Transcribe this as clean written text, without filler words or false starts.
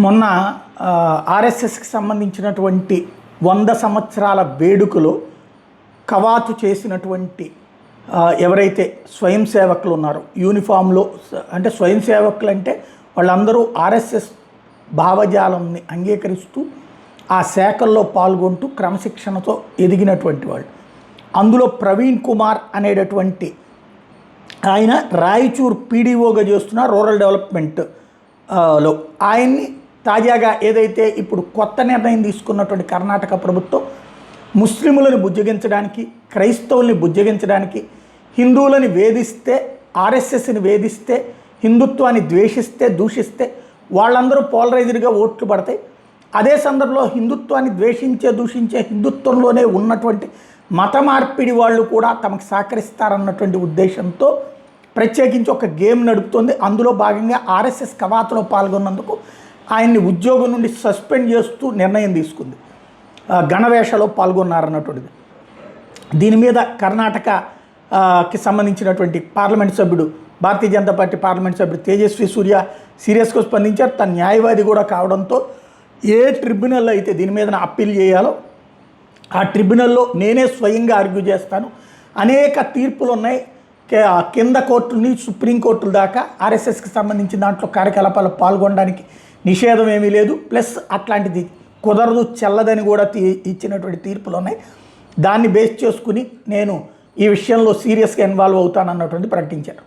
మొన్న ఆర్ఎస్ఎస్కి సంబంధించినటువంటి 100 సంవత్సరాల వేడుకలో కవాతు చేసినటువంటి ఎవరైతే స్వయం సేవకులు ఉన్నారో యూనిఫామ్లో, అంటే స్వయం సేవకులు అంటే వాళ్ళందరూ ఆర్ఎస్ఎస్ భావజాలంని అంగీకరిస్తూ ఆ శాఖల్లో పాల్గొంటూ క్రమశిక్షణతో ఎదిగినటువంటి వాళ్ళు. అందులో ప్రవీణ్ కుమార్ అనేటటువంటి ఆయన రాయచూర్ పీడీఓగా చేస్తున్న రూరల్ డెవలప్మెంట్లో ఆయన్ని తాజాగా ఏదైతే ఇప్పుడు కొత్త నిర్ణయం తీసుకున్నటువంటి కర్ణాటక ప్రభుత్వం ముస్లిములను బుజ్జగించడానికి, క్రైస్తవుల్ని బుజ్జగించడానికి, హిందువులని వేధిస్తే, ఆర్ఎస్ఎస్ని వేధిస్తే, హిందుత్వాన్ని ద్వేషిస్తే, దూషిస్తే వాళ్ళందరూ పోలరైజ్డ్గా ఓట్లు పడతాయి. అదే సందర్భంలో హిందుత్వాన్ని దూషించే హిందుత్వంలోనే ఉన్నటువంటి మత మార్పిడి వాళ్ళు కూడా తమకు సహకరిస్తారన్నటువంటి ఉద్దేశంతో ప్రత్యేకించి ఒక గేమ్ నడుపుతోంది. అందులో భాగంగా ఆర్ఎస్ఎస్ కవాతులో పాల్గొన్నందుకు ఆయన్ని ఉద్యోగం నుండి సస్పెండ్ చేస్తూ నిర్ణయం తీసుకుంది. గణవేషలో పాల్గొన్నారన్నటువంటిది. దీని మీద కర్ణాటకకి సంబంధించినటువంటి పార్లమెంట్ సభ్యుడు, భారతీయ జనతా పార్టీ పార్లమెంట్ సభ్యుడు తేజస్వి సూర్య సీరియస్గా స్పందించారు. తన న్యాయవాది కూడా కావడంతో ఏ ట్రిబ్యునల్లో అయితే దీని మీద అప్పీల్ చేయాలో ఆ ట్రిబ్యునల్లో నేనే స్వయంగా ఆర్గ్యూ చేస్తాను. అనేక తీర్పులు ఉన్నాయి, కింద కోర్టుల నుంచి సుప్రీంకోర్టుల దాకా ఆర్ఎస్ఎస్కి సంబంధించిన దాంట్లో కార్యకలాపాలు పాల్గొనడానికి నిషేధం ఏమీ లేదు. ప్లస్ అట్లాంటిది కుదరదు, చెల్లదని కూడా ఇచ్చినటువంటి తీర్పులు ఉన్నాయి. దాన్ని బేస్ చేసుకుని నేను ఈ విషయంలో సీరియస్గా ఇన్వాల్వ్ అవుతానన్నటువంటి ప్రకటించారు.